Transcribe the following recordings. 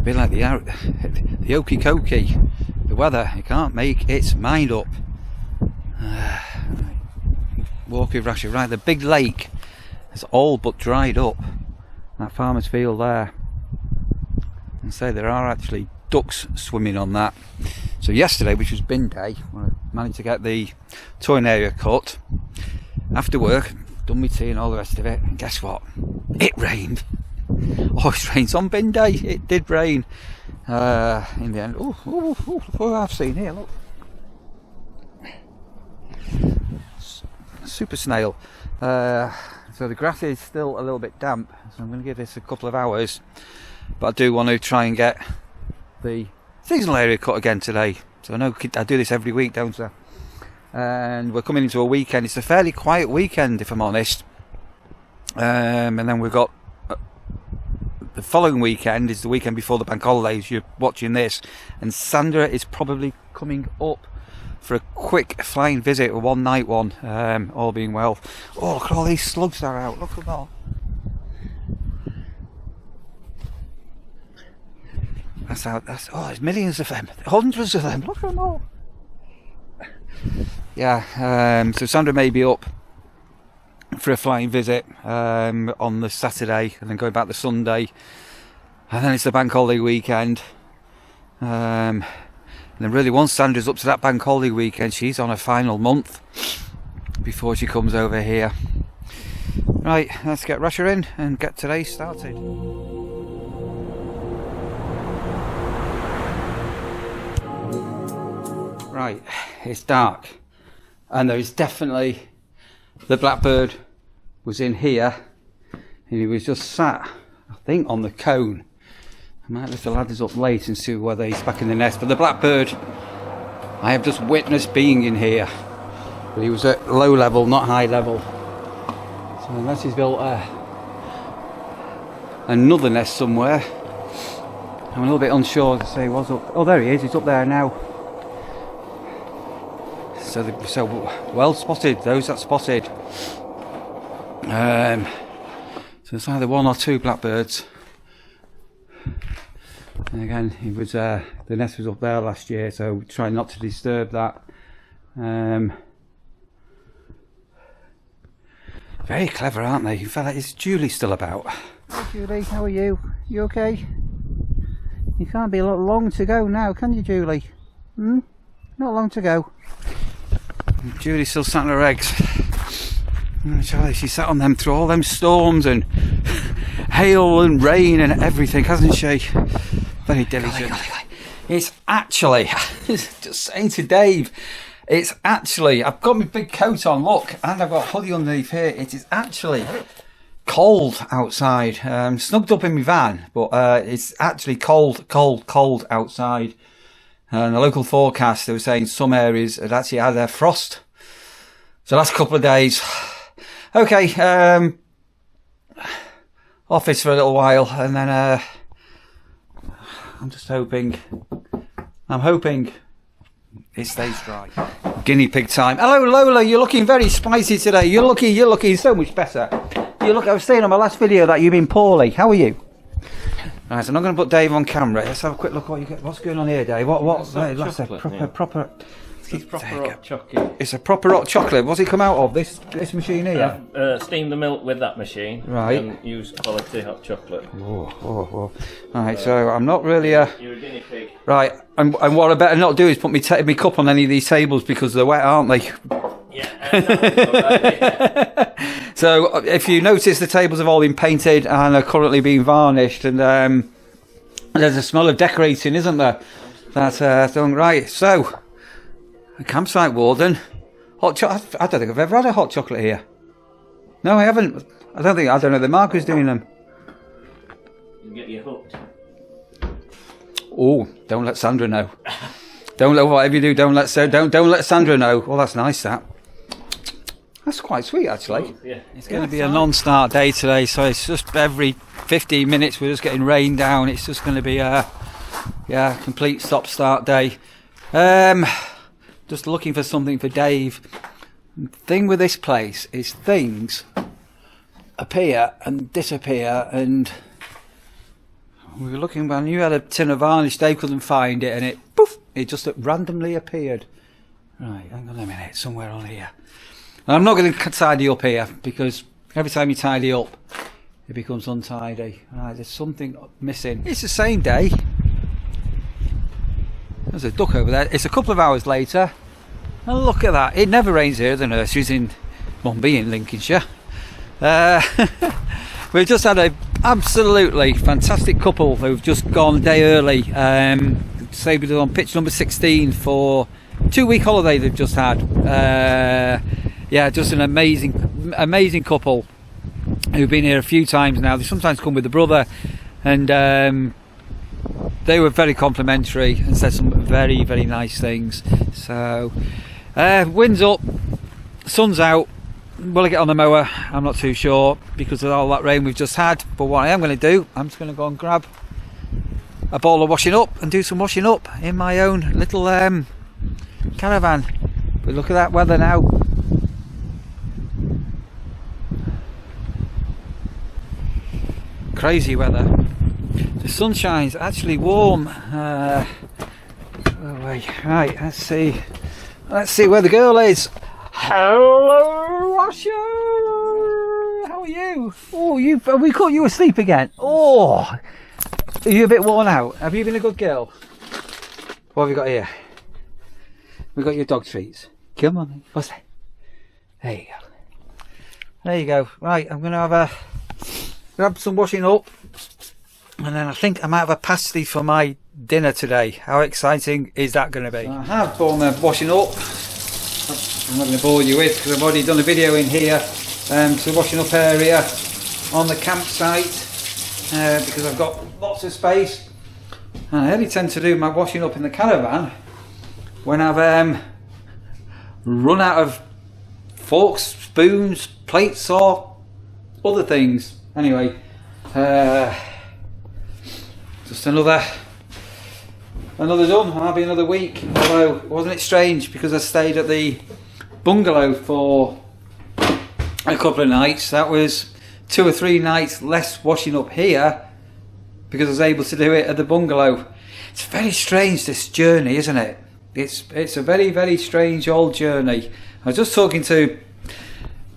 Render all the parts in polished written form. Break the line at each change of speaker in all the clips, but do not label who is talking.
be like the okey cokey. The weather, it can't make its mind up. Walk with Rasher. Right, the big lake is all but dried up. That farmer's field there. And say there are actually ducks swimming on that. So yesterday, which was bin day, I managed to get the towing area cut. After work, done my tea and all the rest of it. And guess what? It rained. Oh, it rains on bin day. It did rain. In the end. Oh, look what I've seen here. Look. Super snail. So the grass is still a little bit damp, so I'm going to give this a couple of hours, but I do want to try and get the seasonal area cut again today. So I know I do this every week, don't I? And we're coming into a weekend. It's a fairly quiet weekend, if I'm honest. And then we've got the following weekend is the weekend before the bank holidays. You're watching this, and Sandra is probably coming up for a quick flying visit, a one-night one, all being well. Oh, look at all these slugs that are out. Look at them all. That's out. Oh, there's millions of them, hundreds of them. Look at them all. Yeah. So Sandra may be up for a flying visit on the Saturday, and then going back the Sunday, and then it's the bank holiday weekend. And then really once Sandra's up to that bank holiday weekend, she's on her final month before she comes over here. Right, let's get Rasher in and get today started. Right, it's dark, and there is definitely the blackbird was in here, and he was just sat, I think, on the cone. I might lift the ladders up late and see whether he's back in the nest. But the blackbird, I have just witnessed being in here. But he was at low level, not high level. So unless he's built another nest somewhere, I'm a little bit unsure to say what's up. Oh, there he is. He's up there now. So well spotted. Those that spotted. So it's either one or two blackbirds. And again, he was the nest was up there last year, so try not to disturb that. Very clever, aren't they? In fact, is Julie still about? Hi Julie, how are you? You okay? You can't be a lot long to go now, can you, Julie? Not long to go. Julie's still sat on her eggs. Charlie, she sat on them through all them storms and hail and rain and everything, hasn't she? Very diligent. It's actually, just saying to Dave, it's actually, I've got my big coat on, look, and I've got a hoodie underneath here. It is actually cold outside. Snugged up in my van, but it's actually cold outside. And the local forecast, they were saying some areas had actually had their frost. So last couple of days. Okay, office for a little while, and then I'm hoping it stays dry. Guinea pig time. Hello Lola, you're looking very spicy today. You're looking so much better. I was saying on my last video that you've been poorly. How are you? Right, so I'm not going to put Dave on camera. Let's have a quick look what's going on here, Dave. What's proper
It's proper hot chocolate.
It's a proper hot chocolate. What's it come out of? This machine here?
Steam the milk with that machine.
Right.
And use quality hot chocolate.
Whoa. Right, so I'm not really
You're a guinea pig.
Right, and what I better not do is put me cup on any of these tables because they're wet, aren't they?
Yeah.
So if you notice, the tables have all been painted and are currently being varnished, and there's a smell of decorating, isn't there? That's done right. So, a campsite warden, hot chocolate. I don't think I've ever had a hot chocolate here. No, I haven't. I don't know. The Marco's doing them.
You get you hooked.
Oh, don't let Sandra know. Don't let whatever you do. Don't let Sandra know. Well, that's nice. That's quite sweet, actually.
Oh, yeah.
It's going to be a non-start day today, so it's just every 15 minutes we're just getting rain down. It's just going to be a complete stop-start day. Just looking for something for Dave. The thing with this place is things appear and disappear, and We were looking, I knew you had a tin of varnish, Dave couldn't find it, and it, poof, it just randomly appeared. Right, hang on a minute, somewhere on here. And I'm not going to tidy up here, because every time you tidy up, it becomes untidy. Right, there's something missing. It's the same day. There's a duck over there. It's a couple of hours later. And look at that. It never rains here. The nursery's in Monby in Lincolnshire. We've just had a absolutely fantastic couple who've just gone a day early. Say we did on pitch number 16 for 2-week holiday they've just had. Yeah, just an amazing couple who've been here a few times now. They sometimes come with the brother, and they were very complimentary and said some very nice things. So wind's up, sun's out. Will I get on the mower? I'm not too sure because of all that rain we've just had. But what I am going to do, I'm just going to go and grab a bowl of washing up and do some washing up in my own little caravan. But look at that weather now. Crazy weather. The sunshine's actually warm. Oh wait, right, let's see where the girl is. Hello, Washer. How are you? Oh, have we caught you asleep again? Oh, are you a bit worn out? Have you been a good girl? What have we got here? We got your dog treats. Come on, what's that? There you go. There you go. Right, I'm gonna grab some washing up, and then I think I might have a pasty for my dinner today. How exciting is that going to be? So I have done the washing up. I'm not going to bore you with because I've already done a video in here to the washing up area on the campsite because I've got lots of space, and I only tend to do my washing up in the caravan when I've run out of forks, spoons, plates or other things. Anyway, just another done. I'll be another week. Although, wasn't it strange because I stayed at the bungalow for a couple of nights. That was 2 or 3 nights less washing up here because I was able to do it at the bungalow. It's very strange, this journey, isn't it? It's a very strange old journey. I was just talking to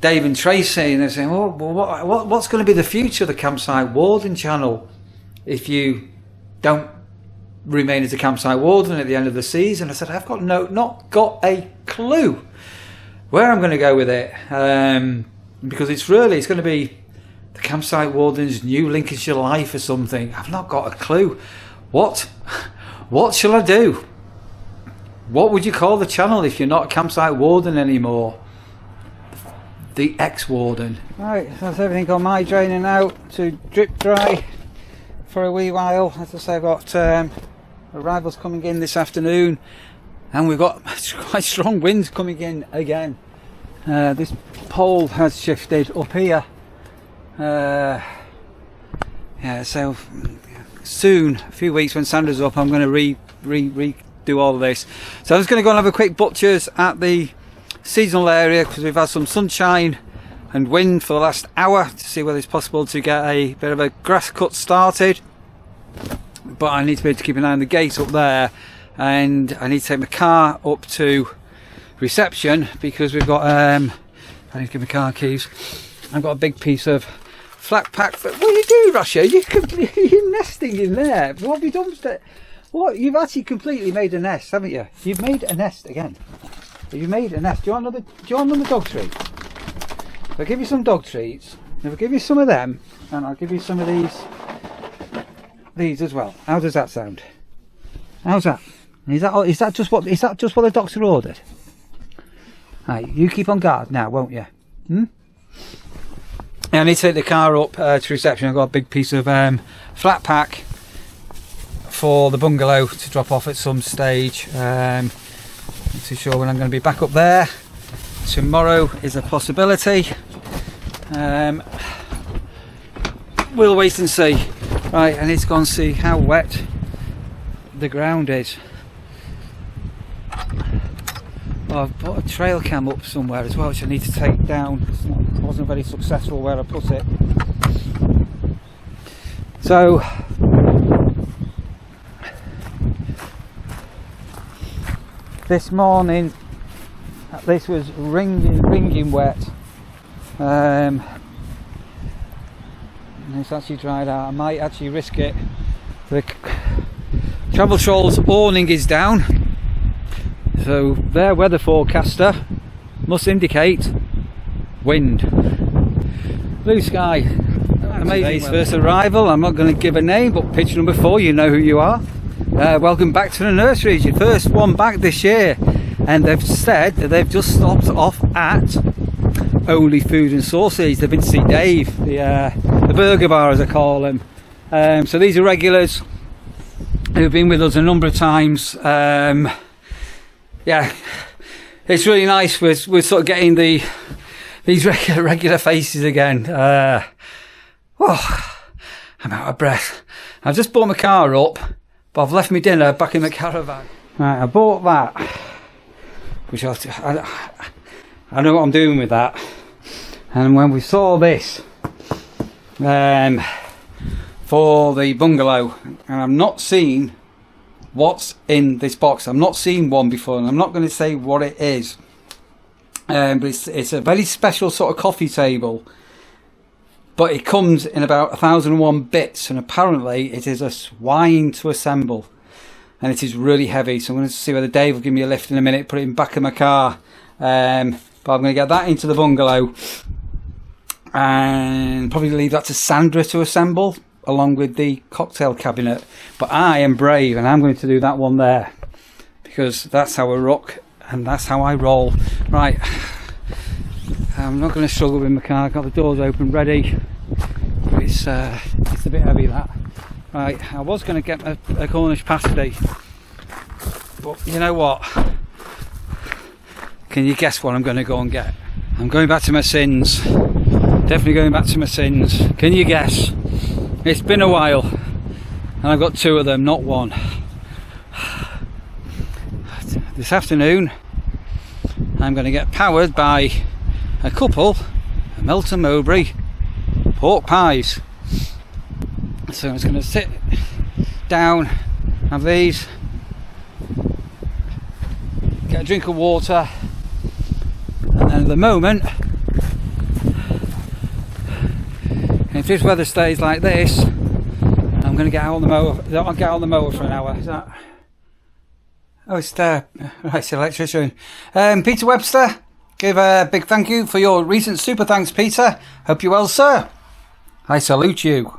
Dave and Tracy, and they're saying, "Oh, well, what's going to be the future of the Campsite Warden channel if you don't remain as a campsite warden at the end of the season?" I said, "I've got not got a clue where I'm going to go with it, because it's going to be the Campsite Warden's New Lincolnshire Life or something. I've not got a clue. What shall I do? What would you call the channel if you're not a Campsite Warden anymore?" The ex-warden. Right, that's everything on my draining out to drip dry for a wee while. As I say, I've got arrivals coming in this afternoon, and we've got quite strong winds coming in again. This pole has shifted up here. Yeah, so soon, a few weeks when Sandra's up, I'm going to redo all of this. So I'm just going to go and have a quick butcher's at the seasonal area because we've had some sunshine and wind for the last hour to see whether it's possible to get a bit of a grass cut started. But I need to be able to keep an eye on the gate up there, and I need to take my car up to reception because we've got I need to give my car keys. I've got a big piece of flat pack. What are you doing, Russia? You're nesting in there. What have you done? What? You've actually completely made a nest, haven't you? You've made a nest again. You made a nest. Do you want another dog treat? I'll give you some dog treats. I'll give you some of them, and I'll give you some of these as well. How does that sound? How's that? Is that just what the doctor ordered? Right, you keep on guard now, won't you? Yeah, I need to take the car up to reception. I've got a big piece of flat pack for the bungalow to drop off at some stage. Not too sure when I'm going to be back up there. Tomorrow is a possibility. We'll wait and see. Right, I need to go and see how wet the ground is. Oh, I've put a trail cam up somewhere as well, which I need to take down. It wasn't very successful where I put it. So this morning this was ringing wet. It's actually dried out. I might actually risk it. The travel trolls awning is down, so their weather forecaster must indicate wind. Blue sky. Amazing first arrival. I'm not going to give a name, but pitch number 4, you know who you are. Welcome back to the nurseries, your first one back this year, and they've said that they've just stopped off at Only Food and Sauces. They've been to see Dave, the burger bar as I call him. So these are regulars who've been with us a number of times. Yeah, it's really nice. We're sort of getting these regular faces again. Oh, I'm out of breath. I've just bought my car up, but I've left my dinner back in the caravan. Right, I bought that, which I know what I'm doing with that. And when we saw this for the bungalow, and I've not seen what's in this box. I've not seen one before, and I'm not going to say what it is. But it's a very special sort of coffee table. But it comes in about 1001 bits, and apparently it is a swine to assemble, and it is really heavy. So I'm going to see whether Dave will give me a lift in a minute, put it in the back of my car. But I'm going to get that into the bungalow and probably leave that to Sandra to assemble along with the cocktail cabinet. But I am brave, and I'm going to do that one there because that's how I rock and that's how I roll. Right. I'm not going to struggle with my car. I've got the doors open ready. It's a bit heavy, that. Right, I was going to get a Cornish pasty, but you know what? Can you guess what I'm going to go and get? I'm going back to my sins. Definitely going back to my sins. Can you guess? It's been a while, and I've got 2 of them, not 1. This afternoon, I'm going to get powered by a couple of Melton Mowbray pork pies. So I'm just going to sit down, have these, get a drink of water, and then at the moment, if this weather stays like this, I'm going to get out on the mower. I'll get on the mower for an hour. Is that? Oh, it's there. Right, it's the electrician. Peter Webster. Give a big thank you for your recent super thanks, Peter. Hope you're well, sir. I salute you.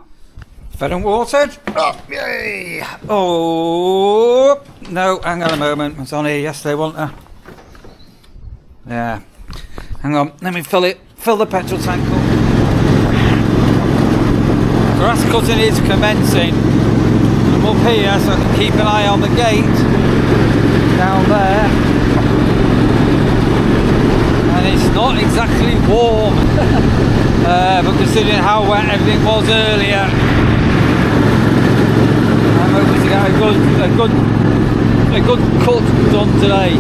Fed and watered. Oh, yay. Oh, no, hang on a moment. I was on here yesterday, wasn't I? Yeah. Hang on, let me fill the petrol tank up. Grass cutting is commencing. I'm up here so I can keep an eye on the gate down there. And it's not exactly warm, but considering how wet everything was earlier, I'm hoping to get a good cut done today.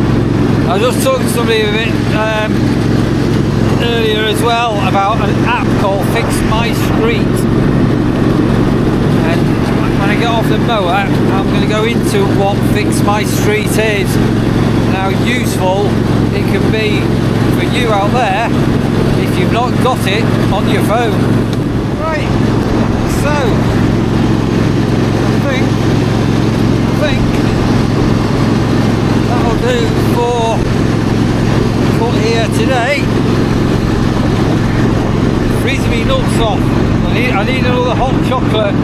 I was just talking to somebody a bit earlier as well about an app called Fix My Street, and when I get off the mower I'm going to go into what Fix My Street is and how useful it can be for you out there if you've not got it on your phone. Right, so I think that'll do for cut here today. Freezing me nuts off. I need another hot chocolate.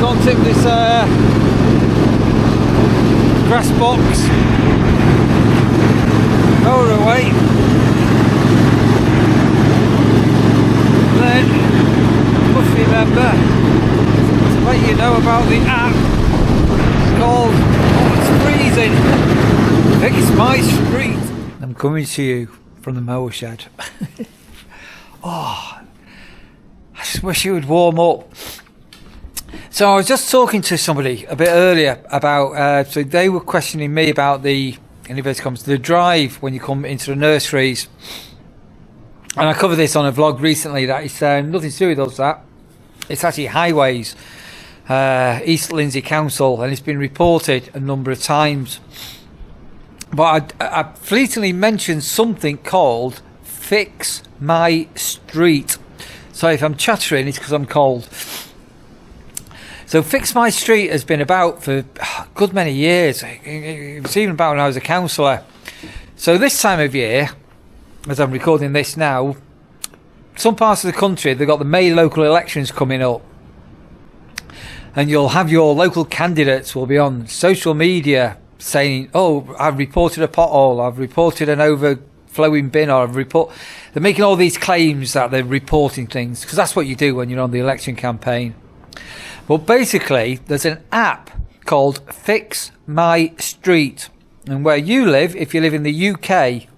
Go and tip this grass box mower away. Then must remember to let you know about the app. It's called, oh, it's freezing, Fix My Street. I'm coming to you from the mower shed. Oh, I just wish it would warm up. So I was just talking to somebody a bit earlier about, so they were questioning me about the drive when you come into the nurseries. And I covered this on a vlog recently that it's nothing to do with us, that. It's actually highways, East Lindsey Council, and it's been reported a number of times But I fleetingly mentioned something called Fix My Street. So if I'm chattering, it's because I'm cold. So Fix My Street has been about for a good many years. It was even about when I was a councillor. So this time of year, as I'm recording this now, some parts of the country, they've got the May local elections coming up. And you'll have your local candidates will be on social media saying, oh, I've reported a pothole, I've reported an overflowing bin, or they're making all these claims that they're reporting things, because that's what you do when you're on the election campaign. Well, basically, there's an app called Fix My Street. And where you live, if you live in the UK,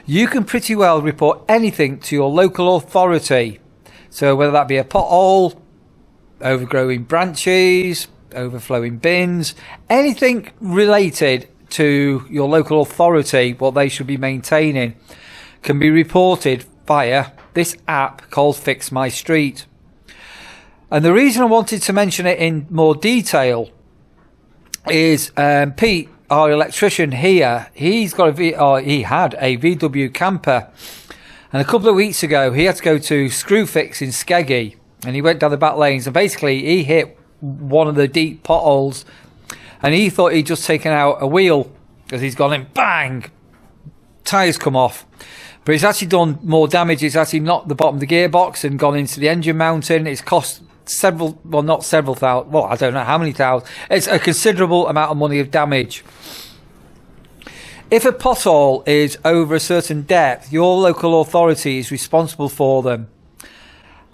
you can pretty well report anything to your local authority. So whether that be a pothole, overgrowing branches, overflowing bins, anything related to your local authority, what they should be maintaining, can be reported via this app called Fix My Street. And the reason I wanted to mention it in more detail is Pete, our electrician here, he had a VW camper, and a couple of weeks ago he had to go to Screwfix in Skeggy, and he went down the back lanes, and basically he hit one of the deep potholes, and he thought he'd just taken out a wheel, because he's gone in, bang, tyres come off. But it's actually done more damage. It's actually knocked the bottom of the gearbox and gone into the engine mounting. It's cost not several thousand, well, I don't know how many thousands. It's a considerable amount of money of damage. If a pothole is over a certain depth, your local authority is responsible for them.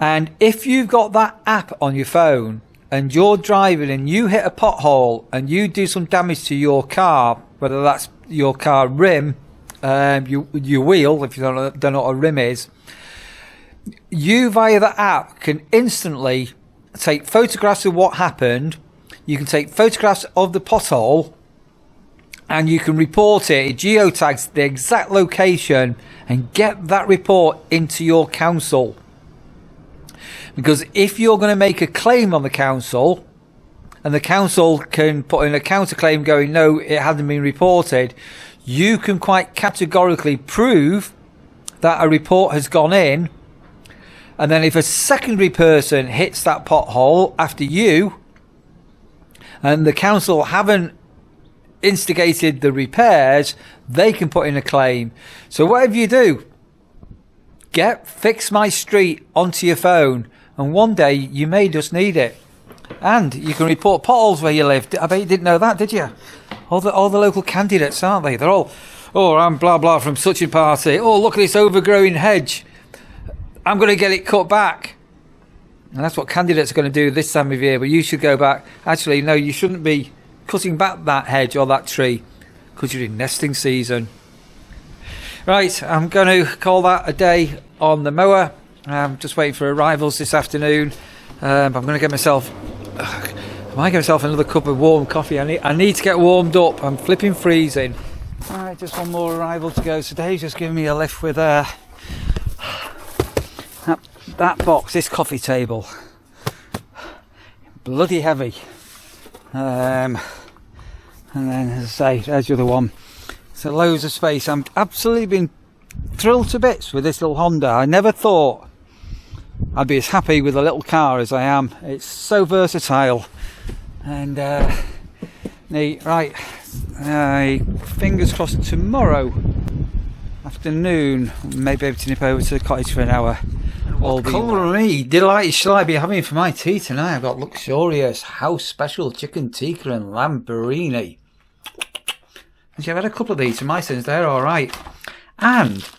And if you've got that app on your phone and you're driving and you hit a pothole and you do some damage to your car, whether that's your car rim, your wheel, if you don't know what a rim is, you via the app can instantly take photographs of what happened. You can take photographs of the pothole and you can report it. It geotags the exact location and get that report into your council. Because if you're going to make a claim on the council, and the council can put in a counterclaim going, no, it hasn't been reported, you can quite categorically prove that a report has gone in. And then if a secondary person hits that pothole after you, and the council haven't instigated the repairs, they can put in a claim. So whatever you do, get Fix My Street onto your phone, and one day you may just need it. And you can report potholes where you live. I bet you didn't know that, did you? All the local candidates, aren't they? They're all, oh, I'm blah blah from such a party. Oh, look at this overgrowing hedge. I'm going to get it cut back. And that's what candidates are going to do this time of year. But you should go back. Actually, no, you shouldn't be cutting back that hedge or that tree, because you're in nesting season. Right, I'm going to call that a day on the mower. I'm just waiting for arrivals this afternoon. I'm going to get myself... I might get myself another cup of warm coffee. I need to get warmed up. I'm flipping freezing. Alright, just one more arrival to go. So Dave's just giving me a lift with that box, this coffee table. Bloody heavy. And then, as I say, there's the other one. So loads of space. I'm absolutely been thrilled to bits with this little Honda. I never thought I'd be as happy with a little car as I am. It's so versatile. And neat. Right, fingers crossed tomorrow afternoon maybe able to nip over to the cottage for an hour. Colour me, delighted shall I be having for my tea tonight? I've got luxurious house special chicken tikka and lamb biryani. I've had a couple of these for my sins, they're alright. And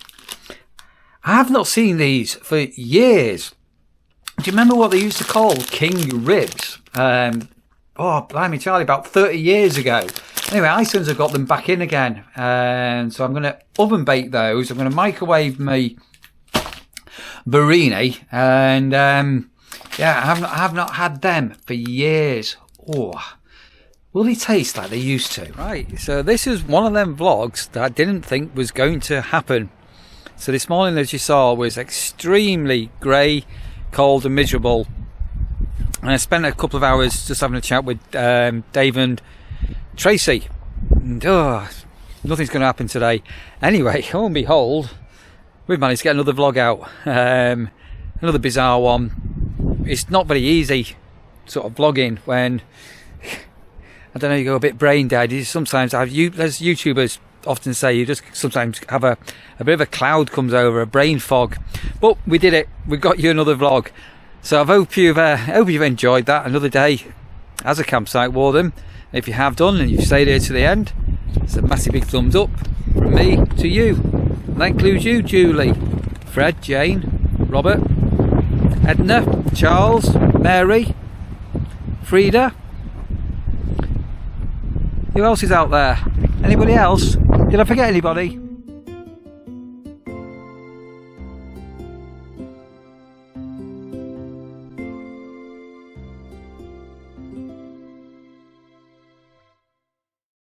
I have not seen these for years. Do you remember what they used to call king ribs? Oh, blimey Charlie, about 30 years ago. Anyway, Iceland's have got them back in again. And so I'm going to oven bake those. I'm going to microwave my biryani. And yeah, I have not had them for years. Oh, will they taste like they used to? Right, so this is one of them vlogs that I didn't think was going to happen. So this morning, as you saw, was extremely grey, cold and miserable. And I spent a couple of hours just having a chat with Dave and Tracy. And, nothing's going to happen today. Anyway, lo and behold, we've managed to get another vlog out. Another bizarre one. It's not very easy sort of vlogging when, I don't know, you go a bit brain dead. Sometimes, as YouTubers often say, you just sometimes have a bit of a cloud comes over, a brain fog. But we did it. We've got you another vlog. So I hope you've enjoyed that. Another day as a campsite warden. If you have done and you've stayed here to the end, it's a massive big thumbs up from me to you. And that includes you, Julie, Fred, Jane, Robert, Edna, Charles, Mary, Frida. Who else is out there? Anybody else? Did I forget anybody?